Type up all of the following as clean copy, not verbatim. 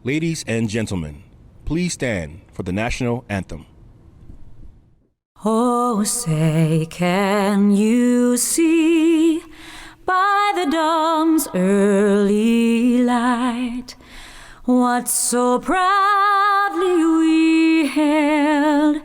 Ladies and gentlemen, please stand for the national anthem. Oh, say, can you see by the dawn's early light what so proudly we hailed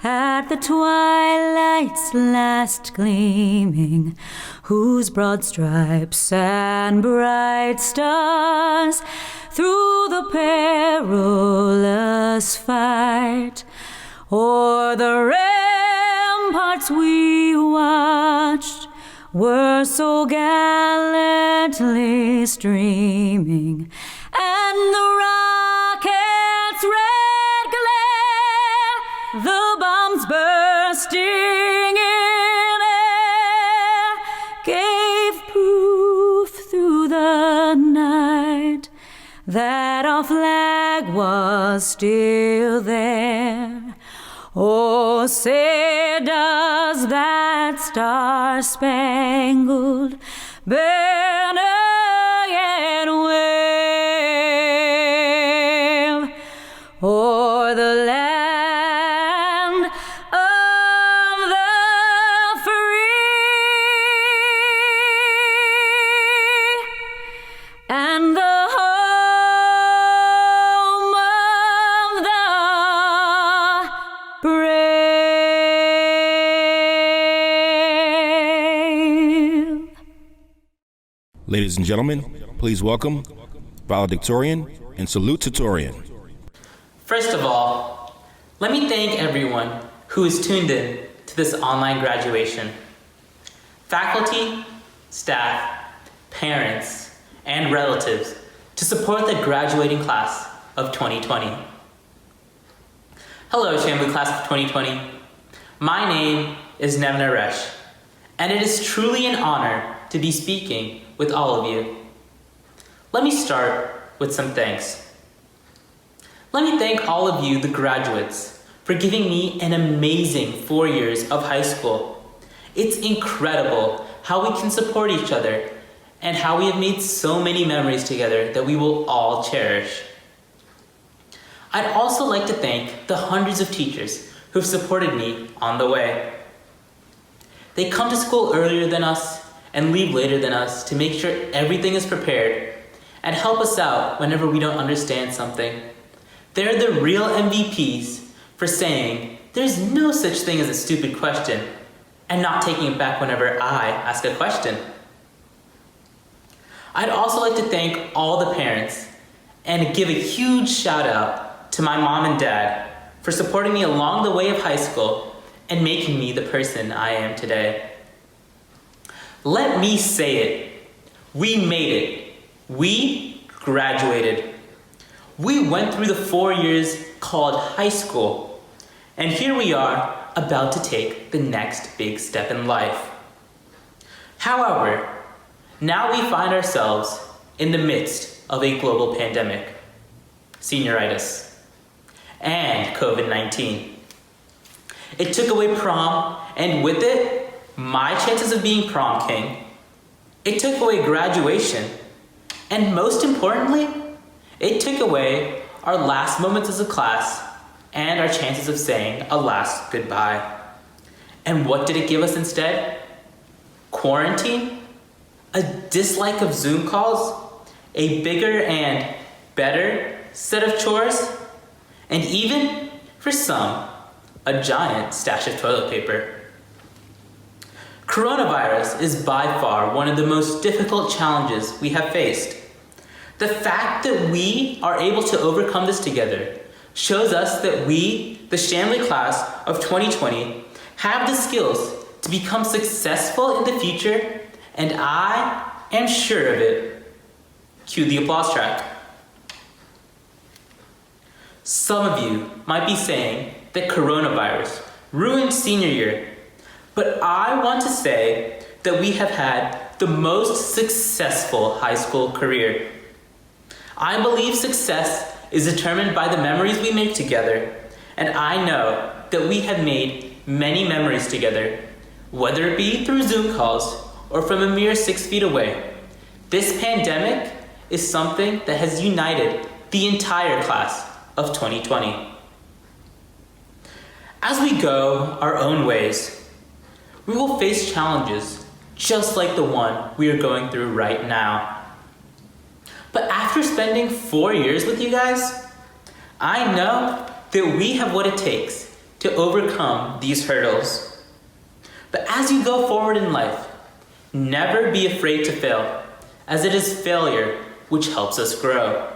at the twilight's last gleaming, whose broad stripes and bright stars through the perilous fight o'er the ramparts we watched were so gallantly streaming, and the rocket's red glare, the bombs bursting in air, gave proof through the night that our flag was still there. Oh, say, does that star-spangled banner yet wave o'er the land of the free and the home of the brave? Ladies and gentlemen, please welcome valedictorian and salutatorian. First of all, let me thank everyone who is tuned in to this online graduation. Faculty, staff, parents, and relatives to support the graduating class of 2020. Hello, Chamblee class of 2020. My name is Nevin Aresh, and it is truly an honor to be speaking with all of you. Let me start with some thanks. Let me thank all of you, the graduates, for giving me an amazing 4 years of high school. It's incredible how we can support each other and how we have made so many memories together that we will all cherish. I'd also like to thank the hundreds of teachers who've supported me on the way. They come to school earlier than us and leave later than us to make sure everything is prepared and help us out whenever we don't understand something. They're the real MVPs for saying there's no such thing as a stupid question and not taking it back whenever I ask a question. I'd also like to thank all the parents and give a huge shout out to my mom and dad for supporting me along the way of high school and making me the person I am today. Let me say it. We made it. We graduated. We went through the 4 years called high school, and here we are about to take the next big step in life. However, now we find ourselves in the midst of a global pandemic, senioritis, and COVID-19. It took away prom, and with it, my chances of being prom king. It took away graduation, and most importantly, it took away our last moments as a class and our chances of saying a last goodbye. And what did it give us instead? Quarantine, a dislike of Zoom calls, a bigger and better set of chores, and even, for some, a giant stash of toilet paper. Coronavirus is by far one of the most difficult challenges we have faced. The fact that we are able to overcome this together shows us that we, the Chamblee class of 2020, have the skills to become successful in the future, and I am sure of it. Cue the applause track. Some of you might be saying that coronavirus ruined senior year, but I want to say that we have had the most successful high school career. I believe success is determined by the memories we make together, and I know that we have made many memories together, whether it be through Zoom calls or from a mere 6 feet away. This pandemic is something that has united the entire class of 2020. As we go our own ways, we will face challenges just like the one we are going through right now. But after spending 4 years with you guys, I know that we have what it takes to overcome these hurdles. But as you go forward in life, never be afraid to fail, as it is failure which helps us grow.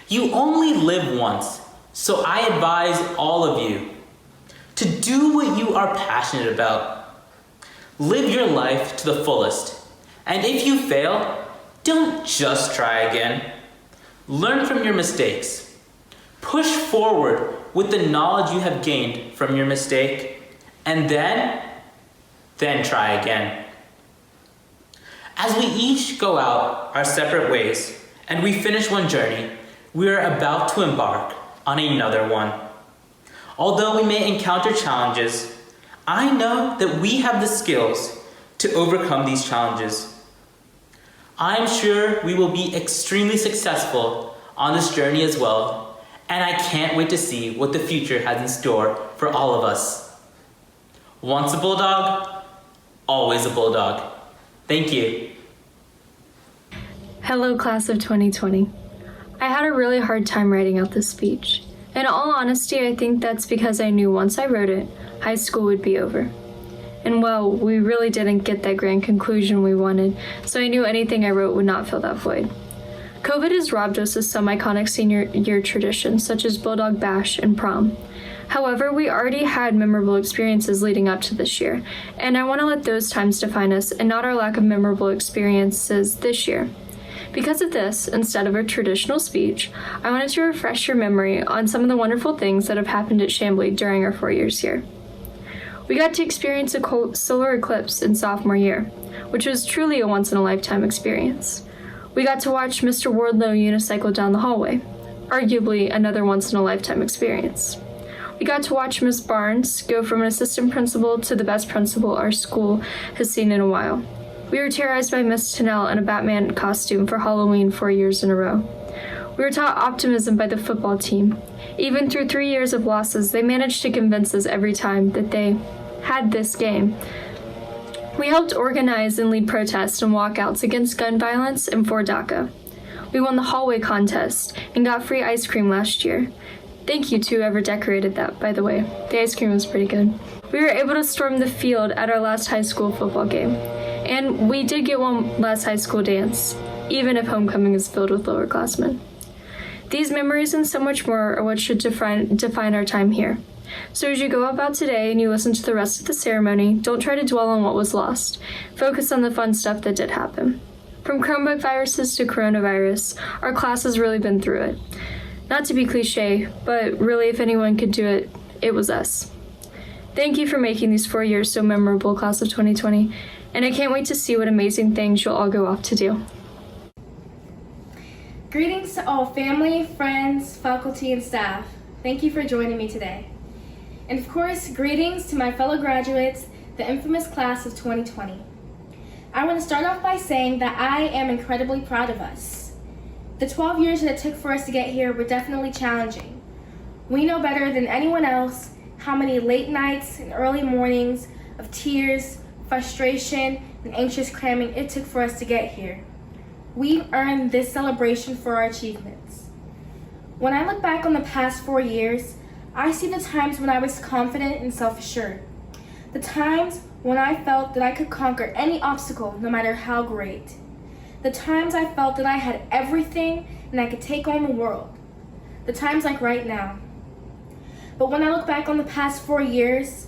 You only live once, so I advise all of you to do what you are passionate about. Live your life to the fullest, and if you fail, don't just try again. Learn from your mistakes. Push forward with the knowledge you have gained from your mistake, and then try again. As we each go out our separate ways and we finish one journey, we are about to embark on another one. Although we may encounter challenges, I know that we have the skills to overcome these challenges. I am sure we will be extremely successful on this journey as well, and I can't wait to see what the future has in store for all of us. Once a bulldog, always a bulldog. Thank you. Hello, class of 2020. I had a really hard time writing out this speech. In all honesty, I think that's because I knew once I wrote it, high school would be over. And well, we really didn't get that grand conclusion we wanted, so I knew anything I wrote would not fill that void. COVID has robbed us of some iconic senior year traditions, such as Bulldog Bash and prom. However, we already had memorable experiences leading up to this year, and I want to let those times define us and not our lack of memorable experiences this year. Because of this, instead of a traditional speech, I wanted to refresh your memory on some of the wonderful things that have happened at Chamblee during our 4 years here. We got to experience a solar eclipse in sophomore year, which was truly a once-in-a-lifetime experience. We got to watch Mr. Wardlow unicycle down the hallway, arguably another once-in-a-lifetime experience. We got to watch Miss Barnes go from an assistant principal to the best principal our school has seen in a while. We were terrorized by Miss Tennell in a Batman costume for Halloween 4 years in a row. We were taught optimism by the football team. Even through 3 years of losses, they managed to convince us every time that they had this game. We helped organize and lead protests and walkouts against gun violence and for DACA. We won the hallway contest and got free ice cream last year. Thank you to whoever decorated that, by the way. The ice cream was pretty good. We were able to storm the field at our last high school football game. And we did get one last high school dance, even if homecoming is filled with lowerclassmen. These memories and so much more are what should define our time here. So as you go about today and you listen to the rest of the ceremony, don't try to dwell on what was lost. Focus on the fun stuff that did happen. From Chromebook viruses to coronavirus, our class has really been through it. Not to be cliche, but really if anyone could do it, it was us. Thank you for making these 4 years so memorable, class of 2020, and I can't wait to see what amazing things you'll all go off to do. Greetings to all family, friends, faculty, and staff. Thank you for joining me today. And of course, greetings to my fellow graduates, the infamous class of 2020. I want to start off by saying that I am incredibly proud of us. The 12 years that it took for us to get here were definitely challenging. We know better than anyone else how many late nights and early mornings of tears, frustration, and anxious cramming it took for us to get here. We earned this celebration for our achievements. When I look back on the past 4 years, I see the times when I was confident and self-assured. The times when I felt that I could conquer any obstacle, no matter how great. The times I felt that I had everything and I could take on the world. The times like right now. But when I look back on the past 4 years,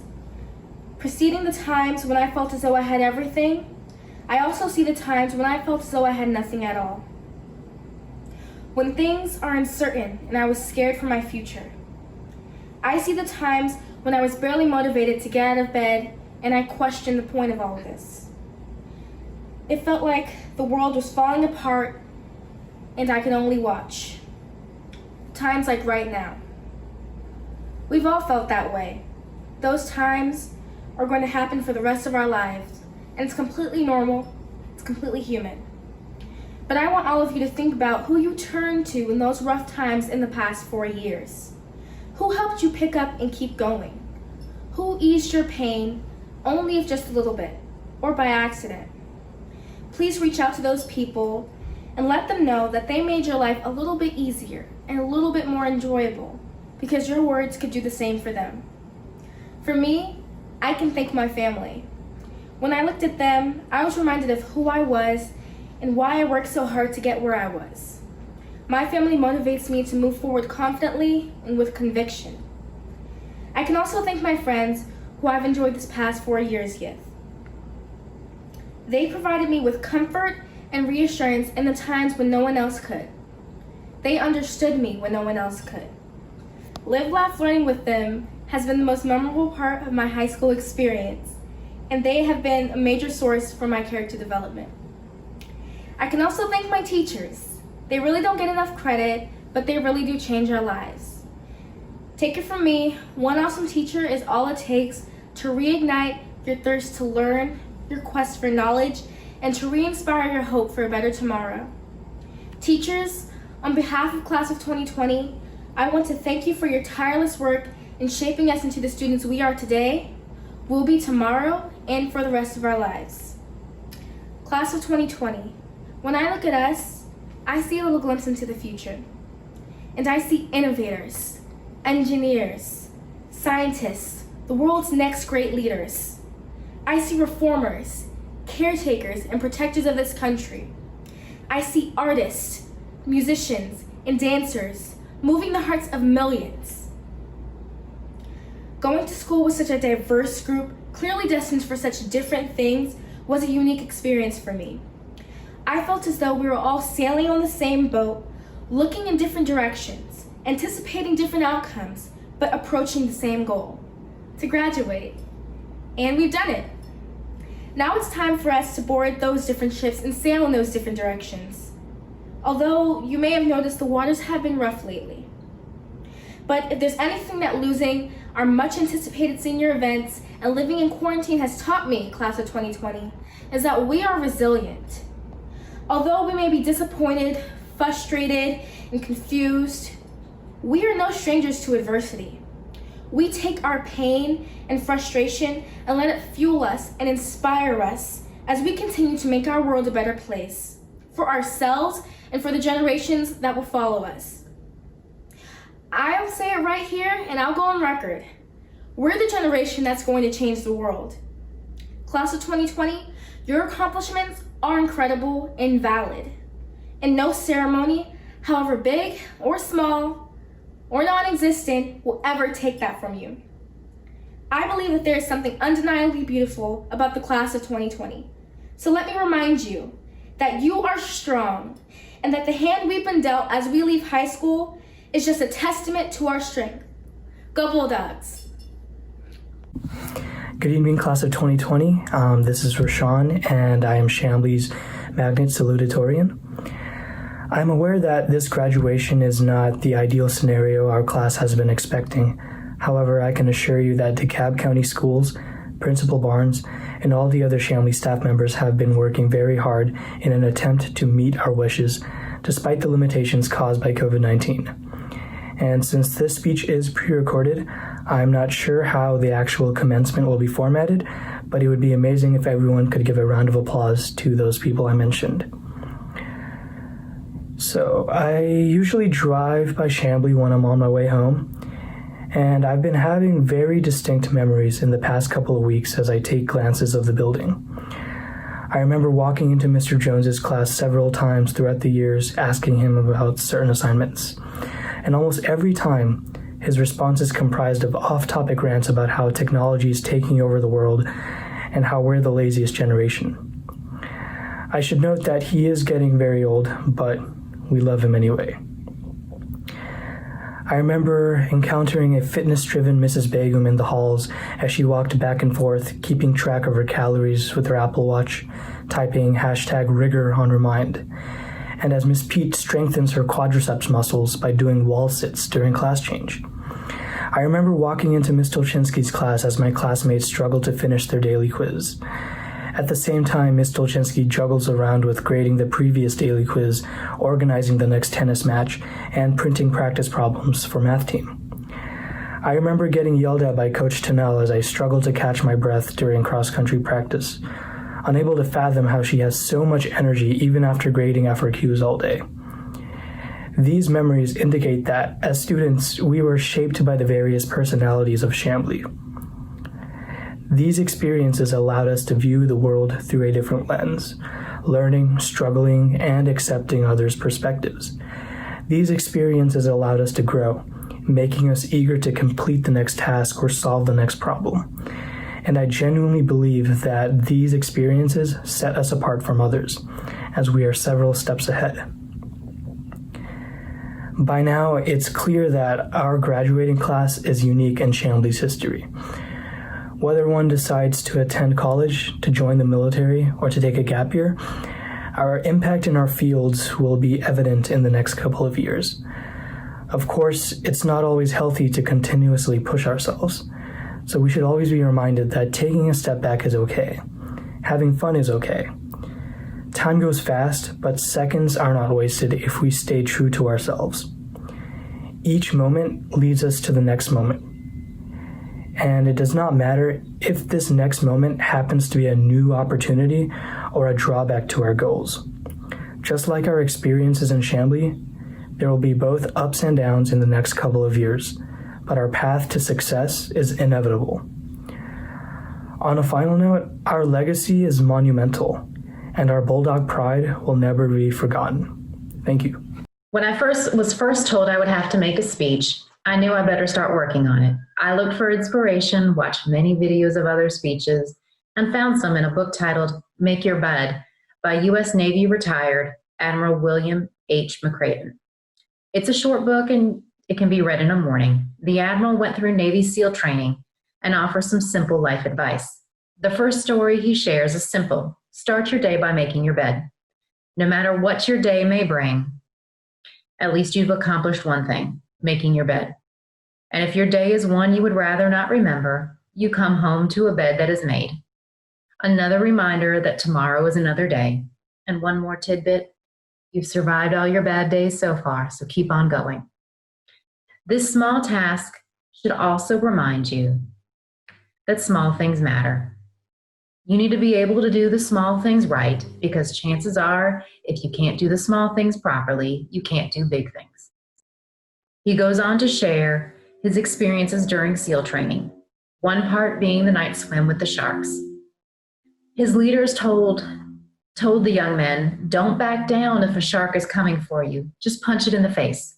preceding the times when I felt as though I had everything, I also see the times when I felt as though I had nothing at all. When things are uncertain and I was scared for my future. I see the times when I was barely motivated to get out of bed and I questioned the point of all of this. It felt like the world was falling apart and I could only watch. Times like right now. We've all felt that way. Those times are going to happen for the rest of our lives, and it's completely normal, it's completely human. But I want all of you to think about who you turned to in those rough times in the past 4 years. Who helped you pick up and keep going? Who eased your pain, only if just a little bit, or by accident? Please reach out to those people and let them know that they made your life a little bit easier and a little bit more enjoyable, because your words could do the same for them. For me, I can thank my family. When I looked at them, I was reminded of who I was and why I worked so hard to get where I was. My family motivates me to move forward confidently and with conviction. I can also thank my friends who I've enjoyed this past 4 years with. They provided me with comfort and reassurance in the times when no one else could. They understood me when no one else could. Live, laugh, learning with them has been the most memorable part of my high school experience, and they have been a major source for my character development. I can also thank my teachers. They really don't get enough credit, but they really do change our lives. Take it from me, one awesome teacher is all it takes to reignite your thirst to learn, your quest for knowledge, and to re-inspire your hope for a better tomorrow. Teachers, on behalf of Class of 2020, I want to thank you for your tireless work in shaping us into the students we are today, will be tomorrow, and for the rest of our lives. Class of 2020, when I look at us, I see a little glimpse into the future. And I see innovators, engineers, scientists, the world's next great leaders. I see reformers, caretakers, and protectors of this country. I see artists, musicians, and dancers moving the hearts of millions. Going to school with such a diverse group, clearly destined for such different things, was a unique experience for me. I felt as though we were all sailing on the same boat, looking in different directions, anticipating different outcomes, but approaching the same goal, to graduate. And we've done it. Now it's time for us to board those different ships and sail in those different directions. Although you may have noticed the waters have been rough lately. But if there's anything that losing our much anticipated senior events and living in quarantine has taught me, Class of 2020, is that we are resilient. Although we may be disappointed, frustrated, and confused, we are no strangers to adversity. We take our pain and frustration and let it fuel us and inspire us as we continue to make our world a better place for ourselves and for the generations that will follow us. I'll say it right here and I'll go on record. We're the generation that's going to change the world. Class of 2020, your accomplishments are incredible and valid. And no ceremony, however big or small or non-existent, will ever take that from you. I believe that there is something undeniably beautiful about the Class of 2020. So let me remind you that you are strong and that the hand we've been dealt as we leave high school is just a testament to our strength. Go Bulldogs! Good evening, Class of 2020. This is Rashawn, and I am Chamblee's Magnet Salutatorian. I'm aware that this graduation is not the ideal scenario our class has been expecting. However, I can assure you that DeKalb County Schools, Principal Barnes, and all the other Chamblee staff members have been working very hard in an attempt to meet our wishes, despite the limitations caused by COVID-19. And since this speech is pre-recorded, I'm not sure how the actual commencement will be formatted, but it would be amazing if everyone could give a round of applause to those people I mentioned. So, I usually drive by Chamblee when I'm on my way home, and I've been having very distinct memories in the past couple of weeks as I take glances of the building. I remember walking into Mr. Jones's class several times throughout the years asking him about certain assignments, and almost every time, his response is comprised of off-topic rants about how technology is taking over the world and how we're the laziest generation. I should note that he is getting very old, but we love him anyway. I remember encountering a fitness-driven Mrs. Begum in the halls as she walked back and forth, keeping track of her calories with her Apple Watch, typing #rigor on her mind, and as Miss Pete strengthens her quadriceps muscles by doing wall sits during class change. I remember walking into Ms. Tolchinsky's class as my classmates struggled to finish their daily quiz, At the same time, Ms. Dolczynski juggles around with grading the previous daily quiz, organizing the next tennis match, and printing practice problems for math team. I remember getting yelled at by Coach Tennell as I struggled to catch my breath during cross-country practice, unable to fathom how she has so much energy even after grading FRQs all day. These memories indicate that, as students, we were shaped by the various personalities of Chamblee. These experiences allowed us to view the world through a different lens, learning, struggling, and accepting others' perspectives. These experiences allowed us to grow, making us eager to complete the next task or solve the next problem. And I genuinely believe that these experiences set us apart from others, as we are several steps ahead. By now, it's clear that our graduating class is unique in Chamblee's history. Whether one decides to attend college, to join the military, or to take a gap year, our impact in our fields will be evident in the next couple of years. Of course, it's not always healthy to continuously push ourselves, so we should always be reminded that taking a step back is okay. Having fun is okay. Time goes fast, but seconds are not wasted if we stay true to ourselves. Each moment leads us to the next moment. And it does not matter if this next moment happens to be a new opportunity or a drawback to our goals. Just like our experiences in Chamblee, there will be both ups and downs in the next couple of years, but our path to success is inevitable. On a final note, our legacy is monumental, and our Bulldog pride will never be forgotten. Thank you. When I was first told I would have to make a speech, I knew I better start working on it. I looked for inspiration, watched many videos of other speeches, and found some in a book titled Make Your Bed by U.S. Navy retired Admiral William H. McCraven. It's a short book and it can be read in a morning. The Admiral went through Navy SEAL training and offers some simple life advice. The first story he shares is simple. Start your day by making your bed. No matter what your day may bring, at least you've accomplished one thing, making your bed. And if your day is one you would rather not remember, you come home to a bed that is made. Another reminder that tomorrow is another day. And one more tidbit, you've survived all your bad days so far, so keep on going. This small task should also remind you that small things matter. You need to be able to do the small things right, because chances are, if you can't do the small things properly, you can't do big things. He goes on to share his experiences during SEAL training, one part being the night swim with the sharks. His leaders told the young men, don't back down if a shark is coming for you, just punch it in the face.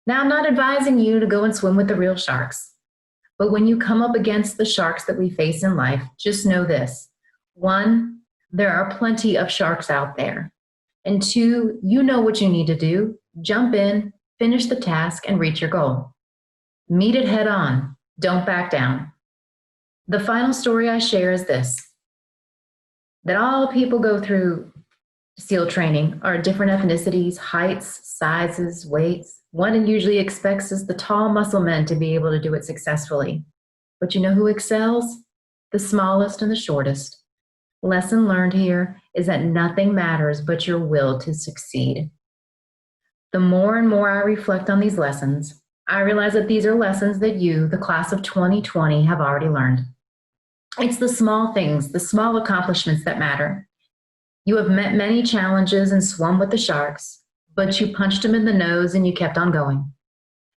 Now, I'm not advising you to go and swim with the real sharks, but when you come up against the sharks that we face in life, just know this. 1, there are plenty of sharks out there. And 2, you know what you need to do. Jump in, finish the task, and reach your goal. Meet it head on. Don't back down. The final story I share is this, that all people go through SEAL training are different ethnicities, heights, sizes, weights. One usually expects is the tall muscle men to be able to do it successfully. But you know who excels? The smallest and the shortest. Lesson learned here is that nothing matters but your will to succeed. The more and more I reflect on these lessons, I realize that these are lessons that you, the class of 2020, have already learned. It's the small things, the small accomplishments that matter. You have met many challenges and swum with the sharks, but you punched them in the nose and you kept on going.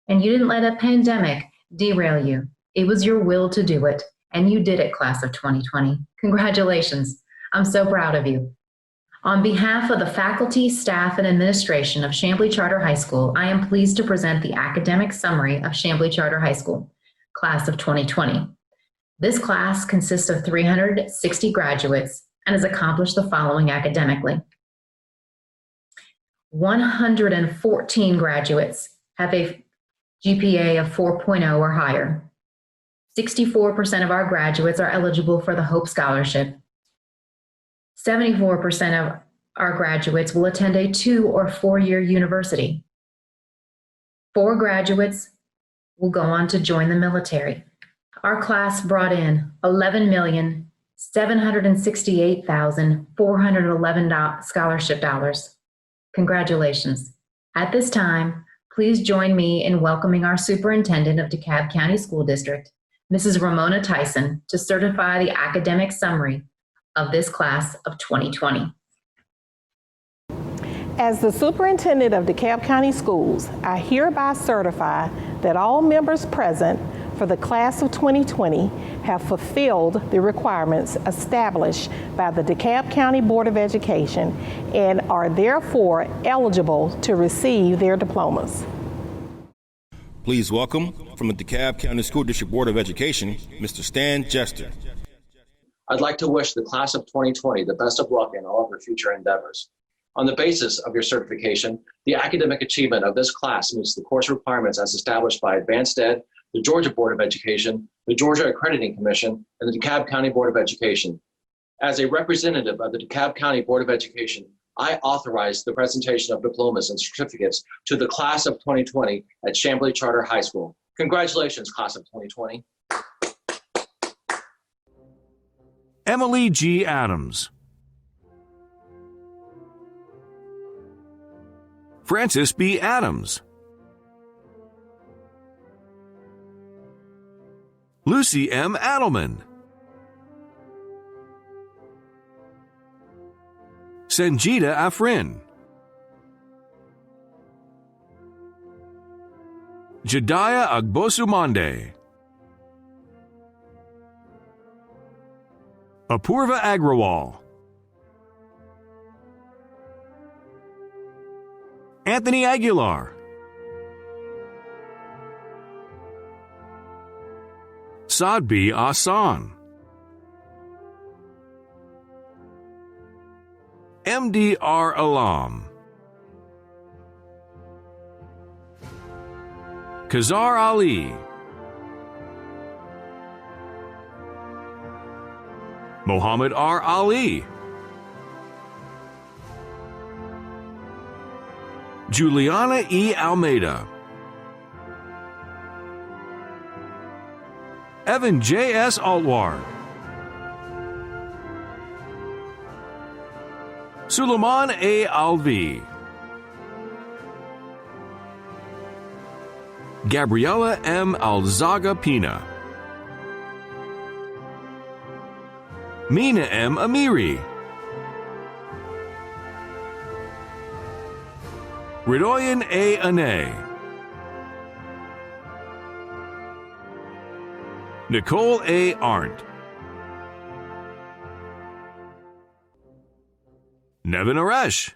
And you didn't let a pandemic derail you. It was your will to do it, and you did it, class of 2020. Congratulations. I'm so proud of you. On behalf of the faculty, staff, and administration of Chamblee Charter High School, I am pleased to present the academic summary of Chamblee Charter High School, class of 2020. This class consists of 360 graduates and has accomplished the following academically. 114 graduates have a GPA of 4.0 or higher. 64% of our graduates are eligible for the Hope Scholarship. 74% of our graduates will attend a 2- or 4-year university. 4 graduates will go on to join the military. Our class brought in $11 $768,411 scholarship dollars. Congratulations. At this time, please join me in welcoming our Superintendent of DeKalb County School District, Mrs. Ramona Tyson, to certify the academic summary of this class of 2020. As the Superintendent of DeKalb County Schools, I hereby certify that all members present for the class of 2020 have fulfilled the requirements established by the DeKalb County Board of Education and are therefore eligible to receive their diplomas. Please welcome from the DeKalb County School District Board of Education, Mr. Stan Jester. I'd like to wish the class of 2020 the best of luck in all of your future endeavors. On the basis of your certification, the academic achievement of this class meets the course requirements as established by Advanced Ed, the Georgia Board of Education, the Georgia Accrediting Commission, and the DeKalb County Board of Education. As a representative of the DeKalb County Board of Education, I authorize the presentation of diplomas and certificates to the class of 2020 at Chamblee Charter High School. Congratulations, class of 2020. Emily G. Adams. Francis B. Adams. Lucy M. Adelman. Sanjita Afrin. Jediah Agbosumande. Apurva Agrawal. Anthony Aguilar. Sadbi Asan. MDR Alam. Kazar Ali. Muhammad R. Ali. Juliana E. Almeida. Evan J. S. Altward. Suleiman A. Alvi. Gabriela M. Alzaga Pina. Mina M. Amiri. Ridoyan A. Ane. Nicole A. Arndt. Nevin Aresh.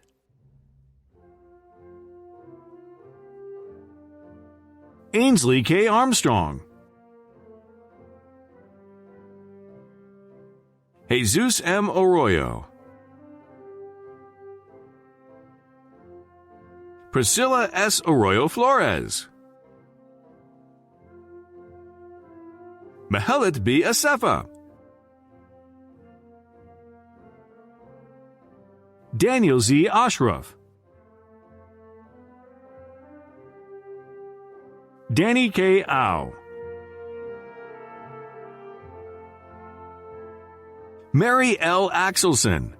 Ainsley K. Armstrong. Jesus M. Arroyo. Priscilla S. Arroyo Flores. Mahelet B. Asefa. Daniel Z. Ashraf. Danny K. Au. Mary L. Axelson.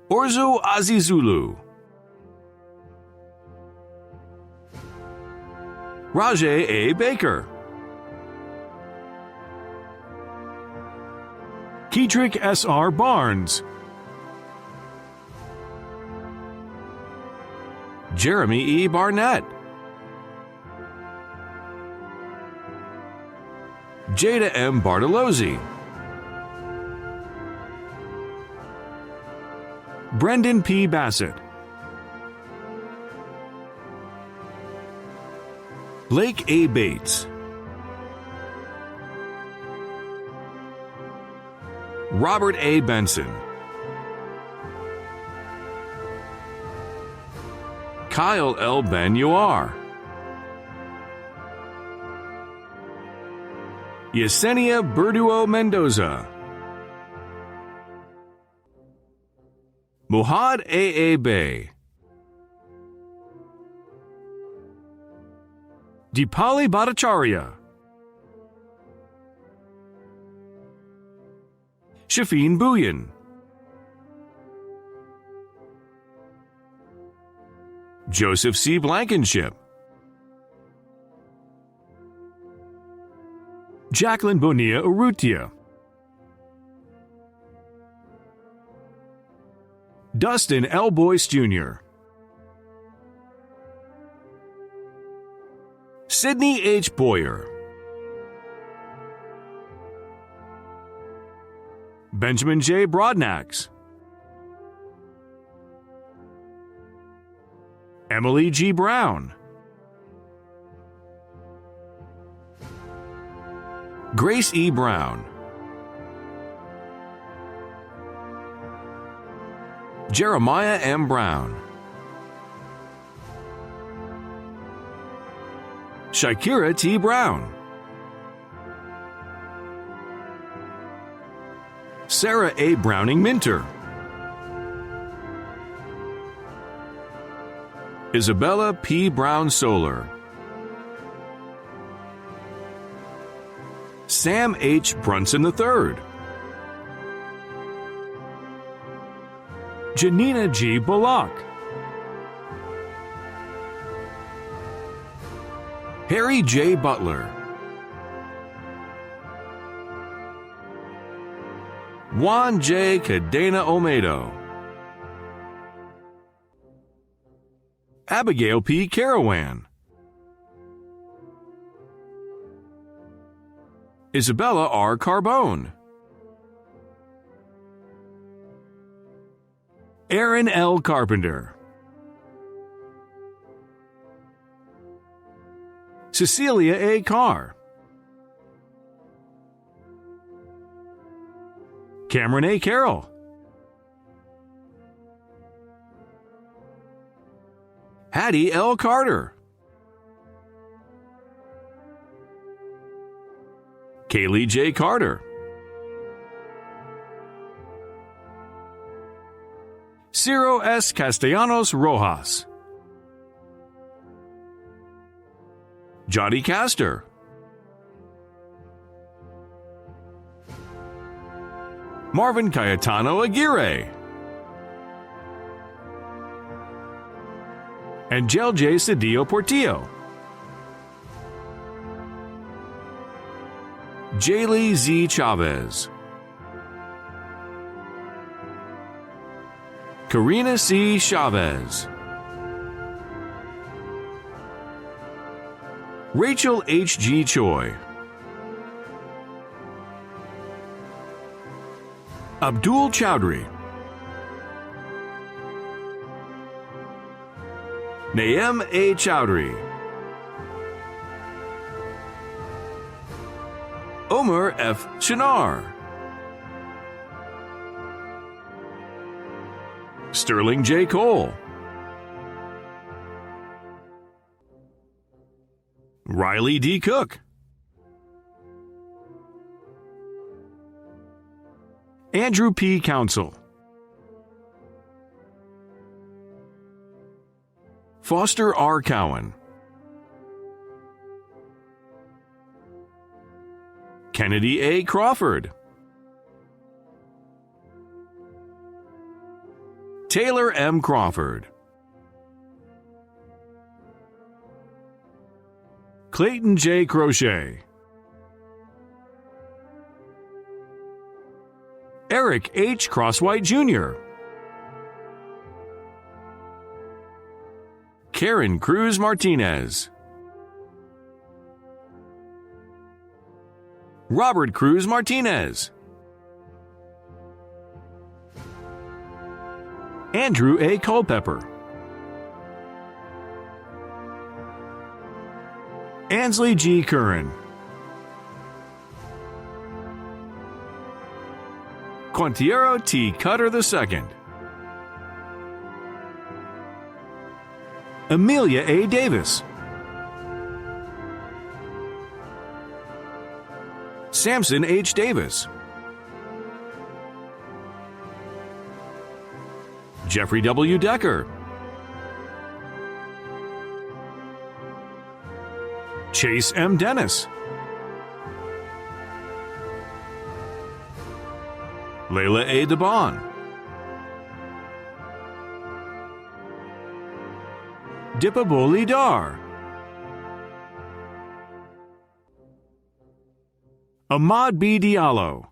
Orzu Azizulu. Rajay A. Baker. Keetrick S.R. Barnes. Jeremy E. Barnett. Jada M. Bartolozzi. Brendan P. Bassett. Blake A. Bates. Robert A. Benson. Kyle L. Ben-Yoar. Yesenia Berduo Mendoza. Muhad A. Bay. Deepali Bhattacharya. Shafeen Bhuiyan, Joseph C. Blankenship, Jacqueline Bonilla Urrutia, Dustin L. Boyce Jr., Sidney H. Boyer, Benjamin J. Broadnax, Emily G. Brown, Grace E. Brown, Jeremiah M. Brown, Shakira T. Brown, Sarah A. Browning Minter, Isabella P. Brown Solar, Sam H. Brunson III, Janina G. Bullock, Harry J. Butler, Juan J. Cadena Olmedo, Abigail P. Carawan, Isabella R. Carbone, Aaron L. Carpenter, Cecilia A. Carr, Cameron A. Carroll, Hattie L. Carter, Kaylee J. Carter, Ciro S. Castellanos Rojas, Johnny Castor, Marvin Cayetano Aguirre, Angel J. Cedillo Portillo, Jaylee Z. Chavez, Karina C. Chavez, Rachel H. G. Choi, Abdul Chowdhury, Naeem A. Chowdhury, Omer F. Shinar, Sterling J. Cole, Riley D. Cook, Andrew P. Council, Foster R. Cowan, Kennedy A. Crawford, Taylor M. Crawford, Clayton J. Crochet, Eric H. Crosswhite Jr., Karen Cruz Martinez, Robert Cruz Martinez, Andrew A. Culpepper, Ansley G. Curran, Quantiero T. Cutter II, Amelia A. Davis, Samson H. Davis, Jeffrey W. Decker, Chase M. Dennis, Layla A. Debon, Dipaboli Dar, Ahmad B. Diallo,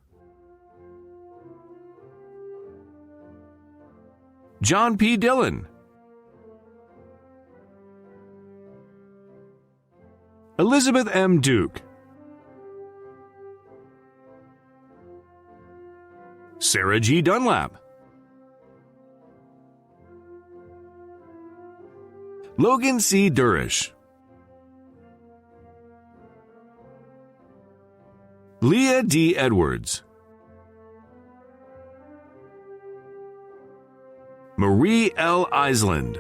John P. Dillon, Elizabeth M. Duke, Sarah G. Dunlap, Logan C. Durish, Leah D. Edwards, Marie L. Island,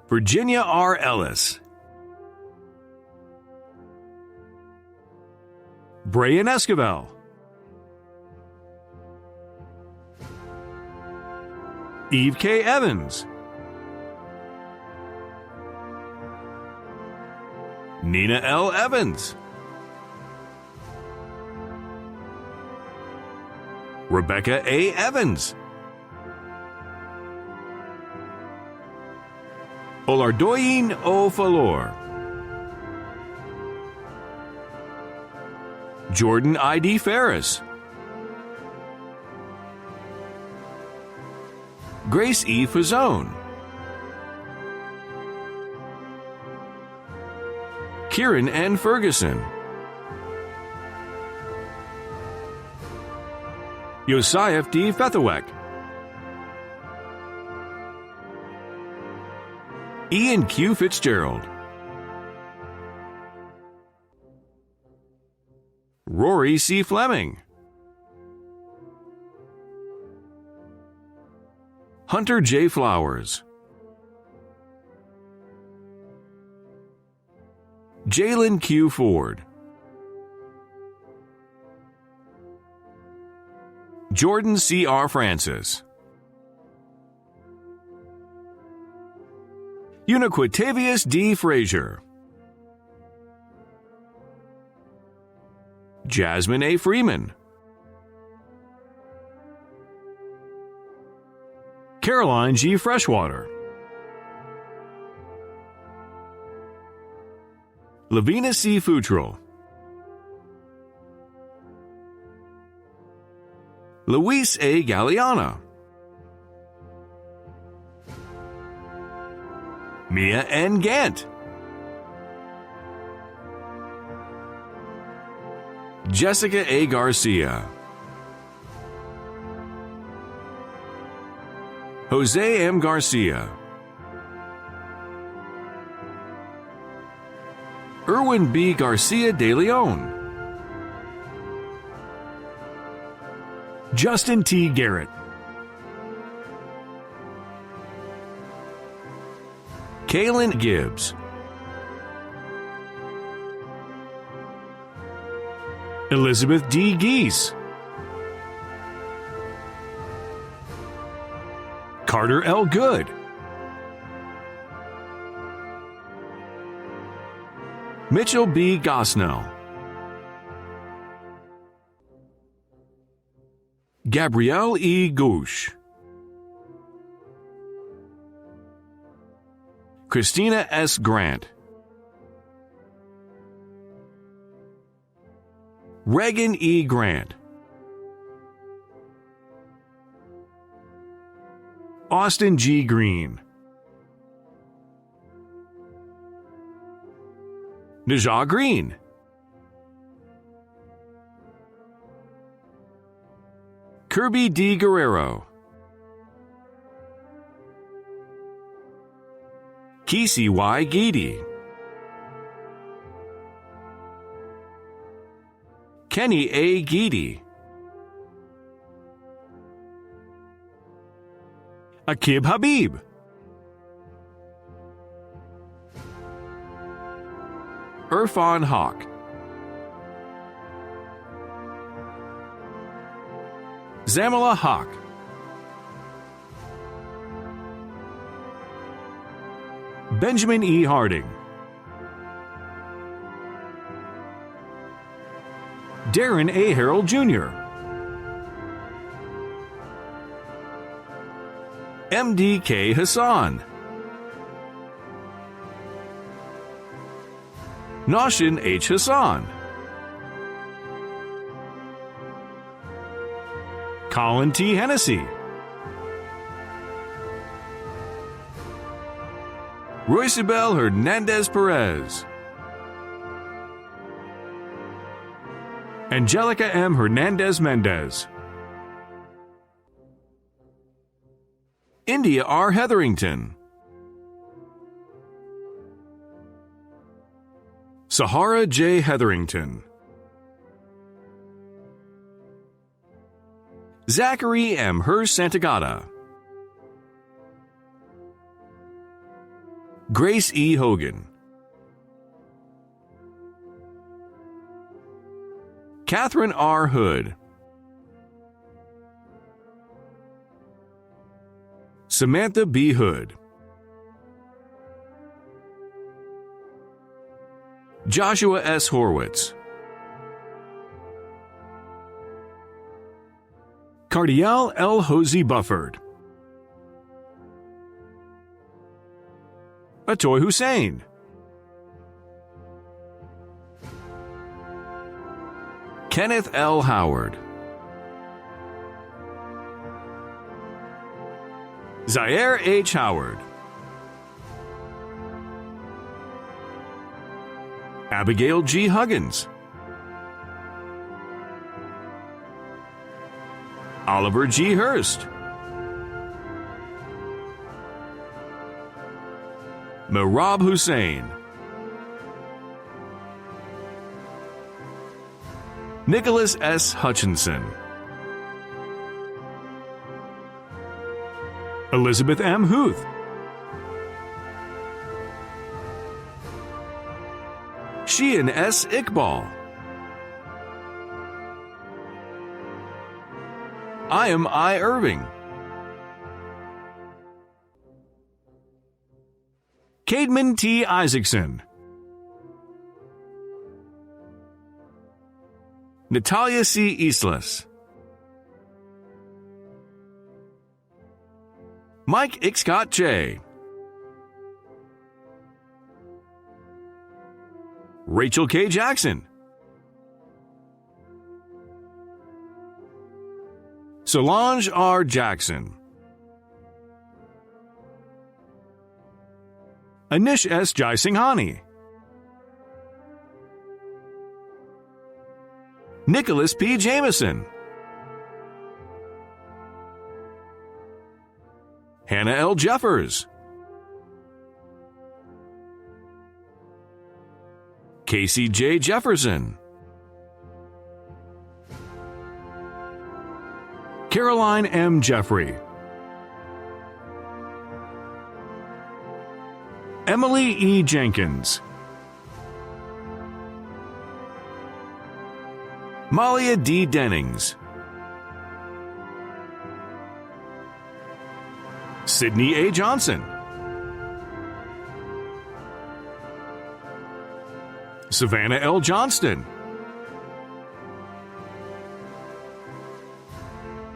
Virginia R. Ellis, Brian Esquivel, Eve K. Evans, Nina L. Evans, Rebecca A. Evans, Olardoyin O. Falor, Jordan I. D. Ferris, Grace E. Fazone, Kieran N. Ferguson, Yosef D. Fethawek, Ian Q. Fitzgerald, Rory C. Fleming, Hunter J. Flowers, Jalen Q. Ford, Jordan C. R. Francis, Uniquitavius D. Frazier, Jasmine A. Freeman, Caroline G. Freshwater, Lavina C. Futrell, Luis A. Galeana, Mia N. Gant, Jessica A. Garcia, Jose M. Garcia, Erwin B. Garcia de Leon, Justin T. Garrett, Kaylin Gibbs, Elizabeth D. Geese, Carter L. Good, Mitchell B. Gosnell, Gabrielle E. Gouche, Christina S. Grant, Reagan E. Grant, Austin G. Green, Najah Green, Kirby D. Guerrero, Kesey Y. Geedy, Kenny A. Geedy, Akib Habib, Irfan Hawk, Zamala Hawk, Benjamin E. Harding, Darren A. Harold Jr., MDK Hassan, Noshin H. Hassan, Colin T. Hennessy, Roycebel Hernandez Perez, Angelica M. Hernandez Mendez, India R. Hetherington, Sahara J. Hetherington, Zachary M. Hurst Santagata, Grace E. Hogan, Catherine R. Hood, Samantha B. Hood, Joshua S. Horwitz, Cardiel L. Hosey Bufford, Atoy Hussein, Kenneth L. Howard, Zaire H. Howard, Abigail G. Huggins, Oliver G. Hurst, Merab Hussein, Nicholas S. Hutchinson, Elizabeth M. Huth, Sheehan S. Iqbal, I am I. Irving, Cademan T. Isaacson, Natalia C. Eastles, Mike Ixcott J., Rachel K. Jackson, Solange R. Jackson, Anish S. Jaisinghani, Nicholas P. Jameson, Hannah L. Jeffers, Casey J. Jefferson, Caroline M. Jeffrey, Emily E. Jenkins, Malia D. Dennings, Sydney A. Johnson, Savannah L. Johnston,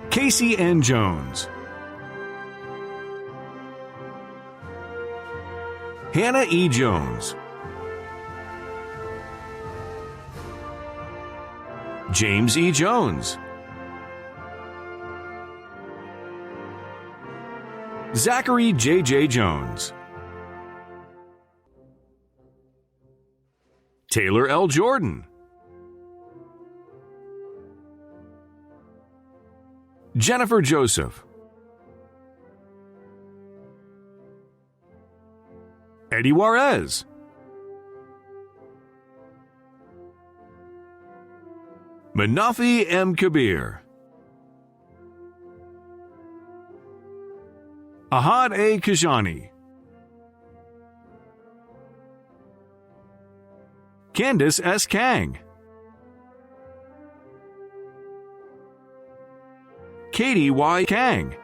Casey N. Jones, Hannah E. Jones, James E. Jones, Zachary J.J. Jones, Taylor L. Jordan, Jennifer Joseph, Eddie Juarez, Manafi M. Kabir, Ahad A. Kajani, Candace S. Kang, Katie Y. Kang,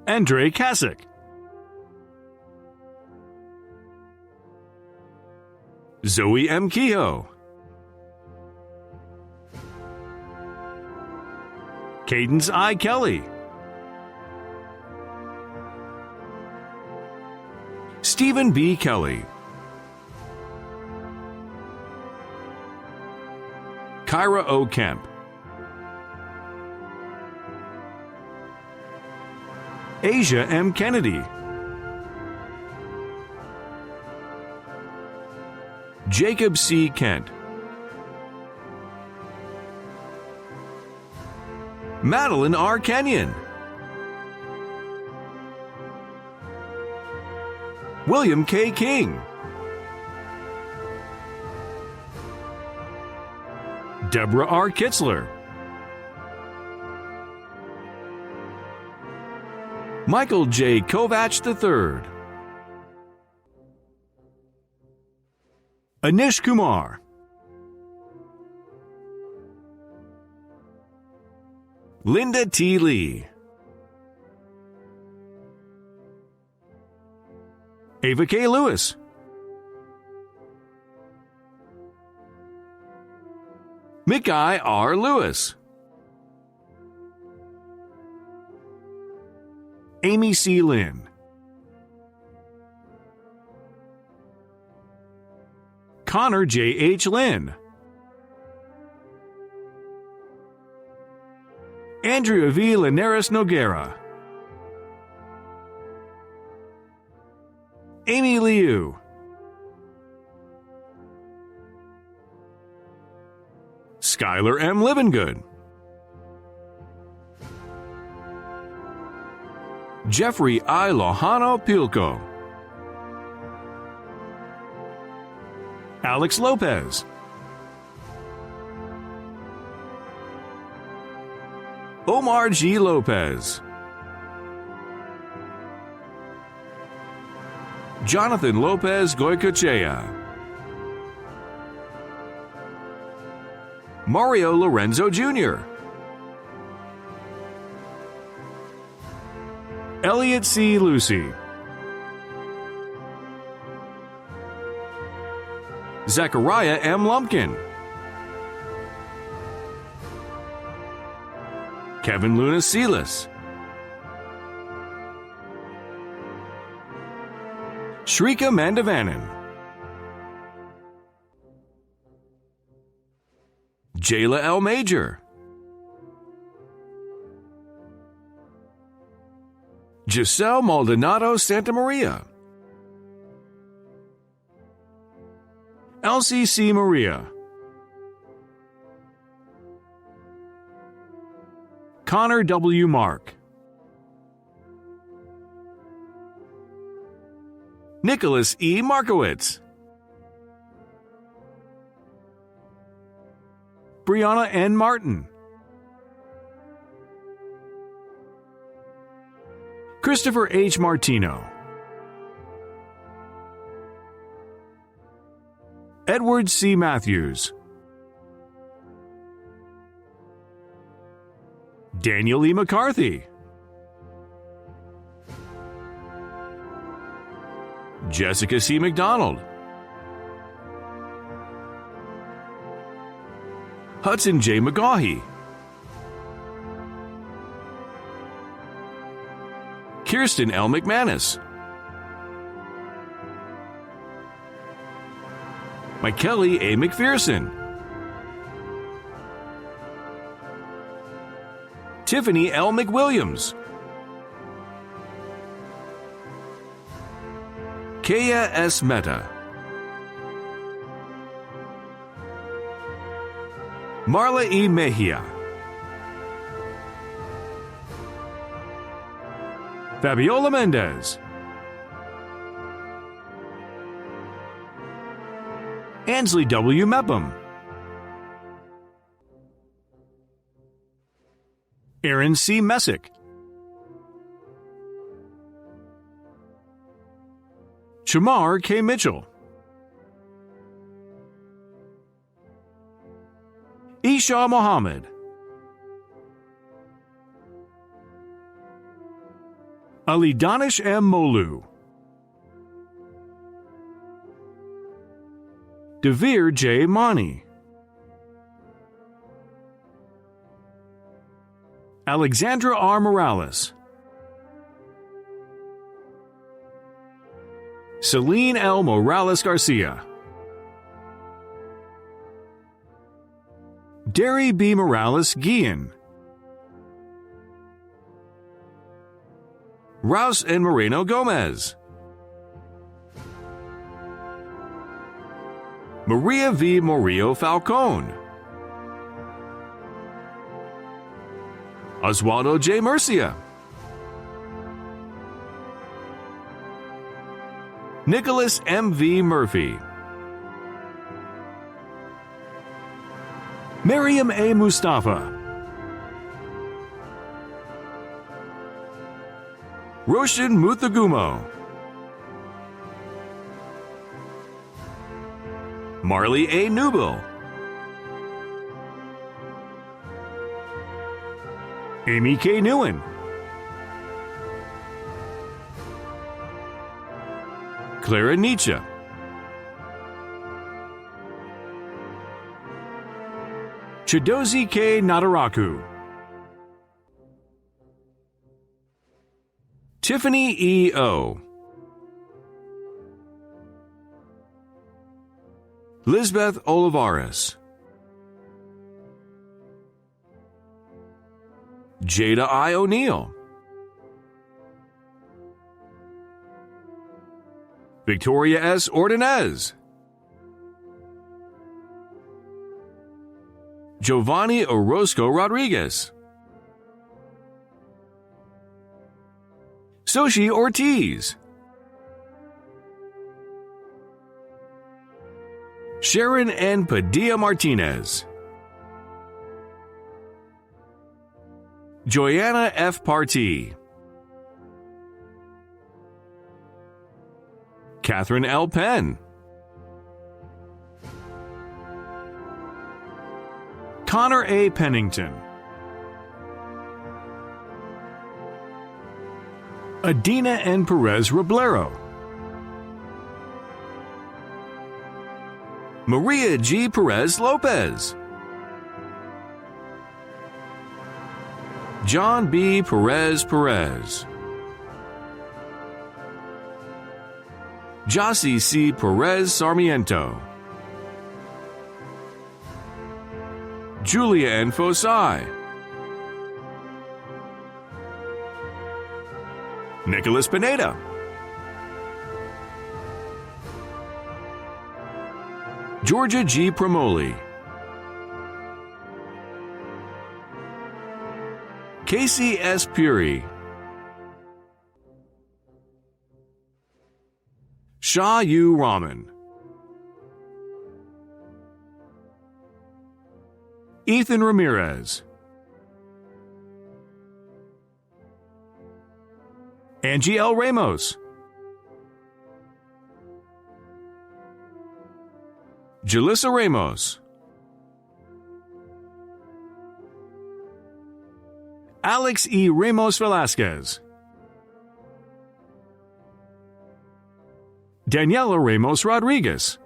Andre Kasich, Zoe M. Kehoe, Cadence I. Kelly, Stephen B. Kelly, Kyra O. Kemp, Asia M. Kennedy, Jacob C. Kent, Madeline R. Kenyon, William K. King, Deborah R. Kitzler, Michael J. Kovach III, Anish Kumar, Linda T. Lee, Ava K. Lewis, Mikai R. Lewis, Amy C. Lynn, Connor J. H. Lynn, Andrea V. Linares Noguera, Amy Liu, Skylar M. Livengood, Jeffrey I. Lojano Pilco, Alex Lopez, Omar G. Lopez, Jonathan Lopez Goycochea, Mario Lorenzo Jr., Elliot C. Lucy, Zachariah M. Lumpkin, Kevin Luna Silas, Shrika Mandavanan, Jayla L. Major, Giselle Maldonado Santa Maria, LCC Maria, Connor W. Mark, Nicholas E. Markowitz, Brianna N. Martin, Christopher H. Martino, Edward C. Matthews, Daniel E. McCarthy, Jessica C. McDonald, Hudson J. McGaughey, Kirsten L. McManus, Mikelly A. McPherson, Tiffany L. McWilliams, Kaya S. Mehta, Marla E. Mejia, Fabiola Mendez, Ansley W. Mepham, Aaron C. Messick, Shamar K. Mitchell, Isha Mohammed, Ali Danish M. Molu, Devere J. Mani, Alexandra R. Morales, Celine L. Morales Garcia, Derry B. Morales Guillen, Rouse N. Moreno Gomez, Maria V. Morillo Falcone, Oswaldo J. Murcia, Nicholas M. V. Murphy, Miriam A. Mustafa, Roshan Muthagumo, Marley A. Newbill, Amy K. Newen, Clara Nietzsche, Chidozie K. Nadaraku, Tiffany E. O, Lisbeth Olivares, Jada I. O'Neill, Victoria S. Ordonez, Giovanni Orozco Rodriguez, Soshi Ortiz, Sharon N. Padilla Martinez, Joyanna F. Partee, Catherine L. Penn, Connor A. Pennington, Adina N. Perez Roblero, Maria G. Perez Lopez, John B. Perez Perez, Jossie C. Perez Sarmiento, Julia N. Fosai, Nicholas Pineda, Georgia G. Promoli, Casey S. Puri, Shah Yu Rahman, Ethan Ramirez, Angie L. Ramos, Jalissa Ramos, Alex E. Ramos Velasquez, Daniela Ramos Rodriguez,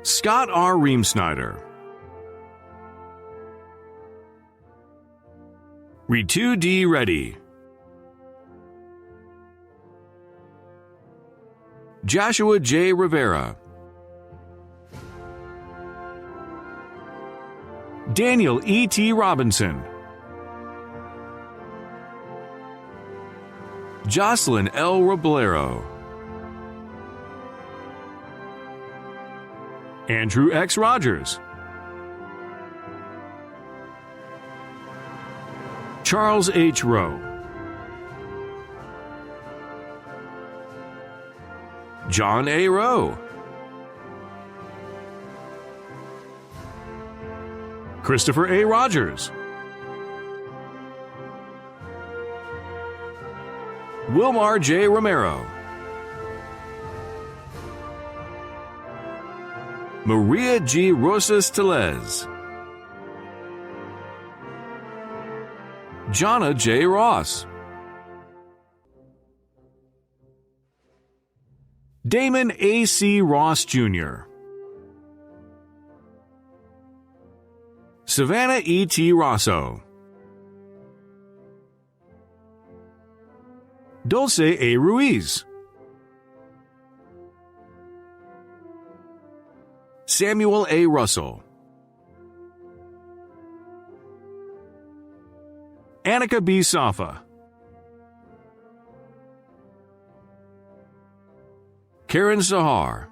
Scott R. Reamsnyder, Ritu D. Reddy, Joshua J. Rivera, Daniel E. T. Robinson, Jocelyn L. Roblero, Andrew X. Rogers, Charles H. Rowe, John A. Rowe, Christopher A. Rogers, Wilmar J. Romero, Maria G. Rosas Telez, Jonna J. Ross, Damon A.C. Ross Jr., Savannah E.T. Rosso, Dulce A. Ruiz, Samuel A. Russell, Annika B. Safa, Karen Sahar,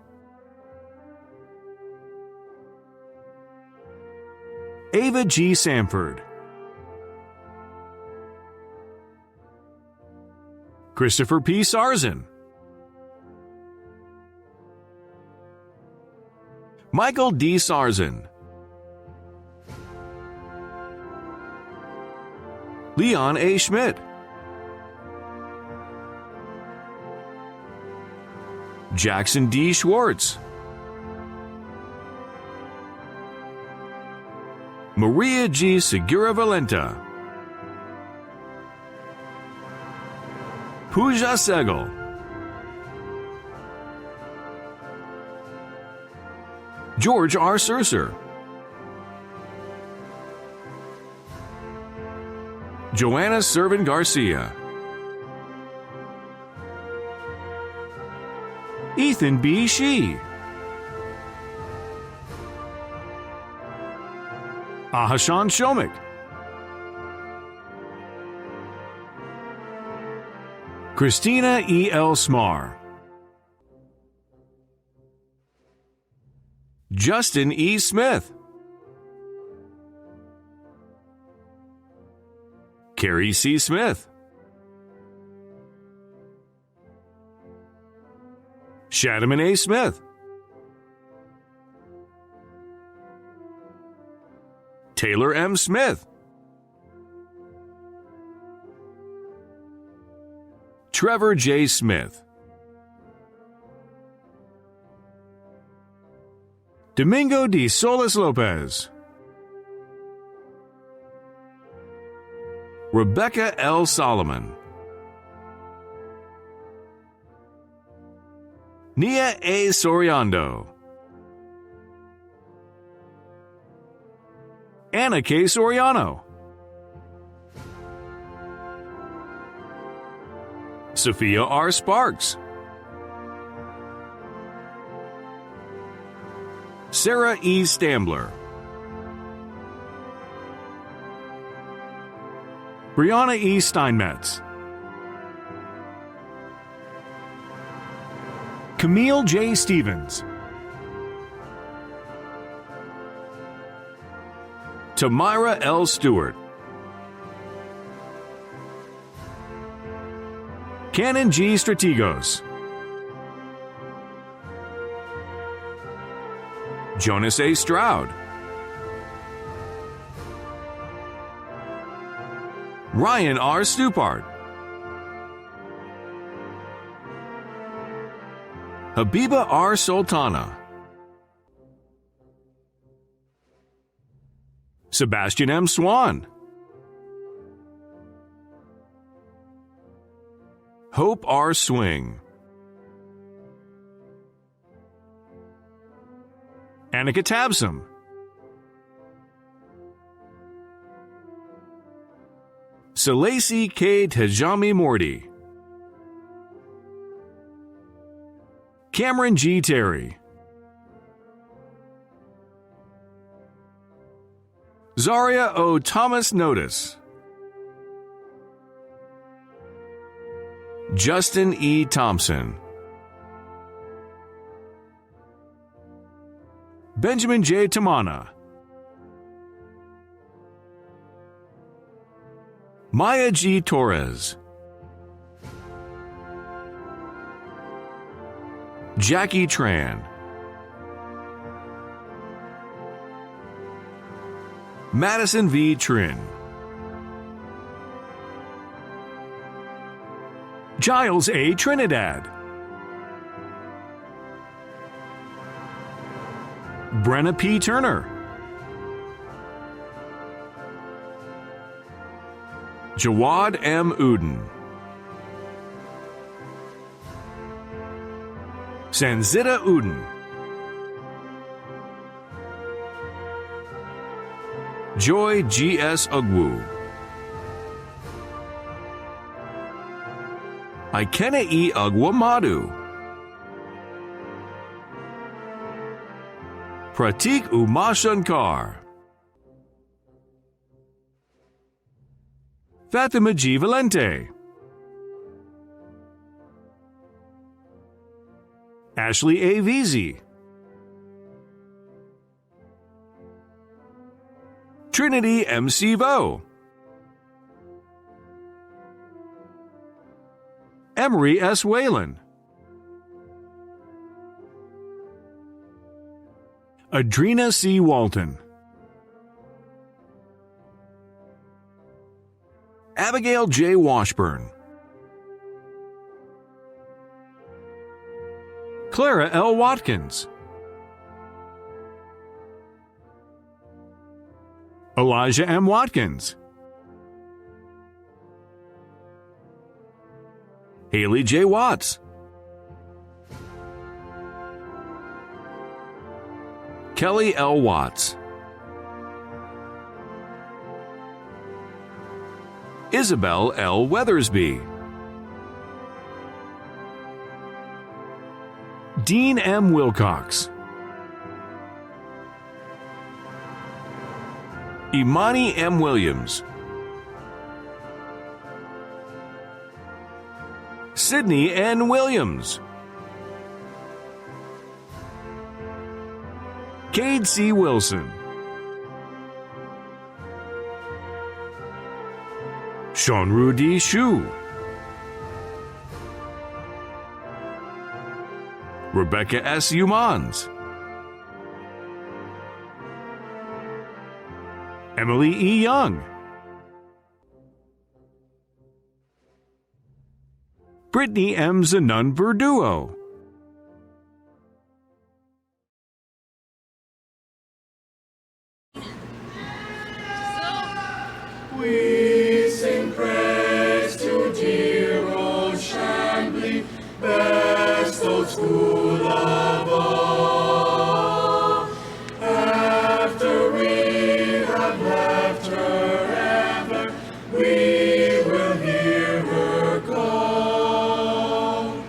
Ava G. Sanford, Christopher P. Sarzan, Michael D. Sarzan, Leon A. Schmidt, Jackson D. Schwartz, Maria G. Segura Valenta, Pooja Sehgal, George R. Surser, Joanna Servin Garcia, Ethan B. Shee, Ahashan Shomik, Christina E. L. Smar, Justin E. Smith, Carrie C. Smith, Shadaman A. Smith, Taylor M. Smith, Trevor J. Smith, Domingo D. Solis Lopez, Rebecca L. Solomon, Nia A. Soriando, Anna K. Soriano, Sophia R. Sparks, Sarah E. Stambler, Brianna E. Steinmetz, Camille J. Stevens, Tamira L. Stewart, Canon G. Strategos, Jonas A. Stroud, Ryan R. Stupart, Habiba R. Sultana, Sebastian M. Swan, Hope R. Swing, Annika Tabsum, Salasi K. Tajami Morty, Cameron G. Terry, Zaria O. Thomas Notice, Justin E. Thompson, Benjamin J. Tamana, Maya G. Torres, Jackie Tran, Madison V. Trin, Giles A. Trinidad, Brenna P. Turner, Jawad M. Uden, Sanzita Uden. Joy G.S. Ugwu. Ikena E. Ugwamadu. Pratik Umashankar. Fatima G. Valente. Ashley A. Veazey. Trinity M. Vo. Emery S. Whalen. Adrena C. Walton. Abigail J. Washburn. Clara L. Watkins. Elijah M. Watkins. Haley J. Watts. Kelly L. Watts. Isabel L. Weathersby. Dean M. Wilcox. Imani M. Williams. Sydney N. Williams. Cade C. Wilson. Shonru D. Shu. Rebecca S. Humans. Emily E. Young. Brittany M. Zanun Verduo. We sing praise to dear old Chamblee, best old school of all. After we have left her ever, we will hear her call.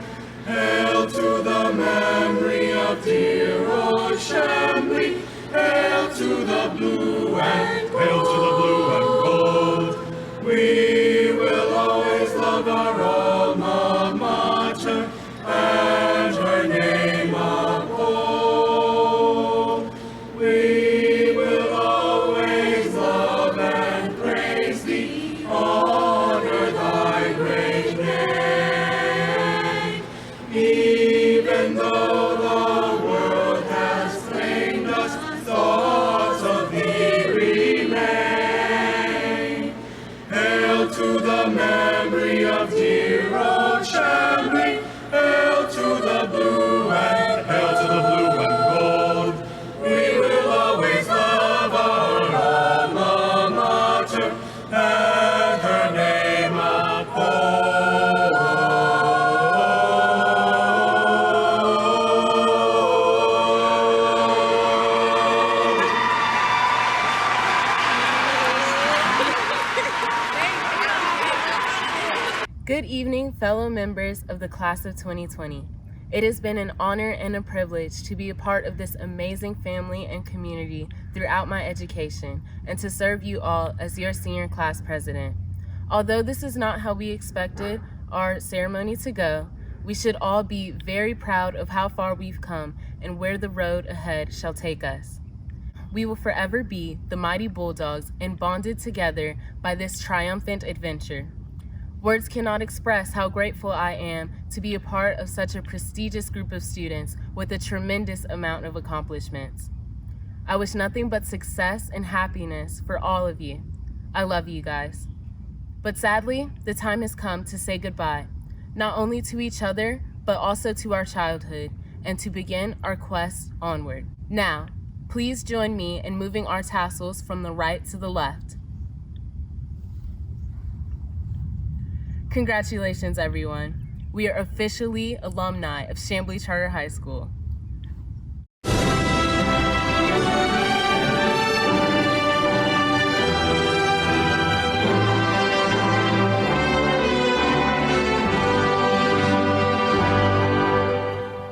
Hail to the memory of dear old Chamblee, hail to the blue and hail to the blue and gold. We will always love our alma mater and her name uphold. We will always love and praise thee, honor thy great name. Even though the world has claimed us, thoughts of thee remain. Hail to the memory of dear old Chamblee, hail to the blue and hail to the blue and gold. We will always love our alma mater and her name Good evening, fellow members of the class of 2020. It has been an honor and a privilege to be a part of this amazing family and community throughout my education and to serve you all as your senior class president. Although this is not how we expected our ceremony to go, we should all be very proud of how far we've come and where the road ahead shall take us. We will forever be the mighty Bulldogs and bonded together by this triumphant adventure. Words cannot express how grateful I am to be a part of such a prestigious group of students with a tremendous amount of accomplishments. I wish nothing but success and happiness for all of you. I love you guys. But sadly, the time has come to say goodbye, not only to each other, but also to our childhood, and to begin our quest onward. Now, please join me in moving our tassels from the right to the left. Congratulations, everyone. We are officially alumni of Chamblee Charter High School.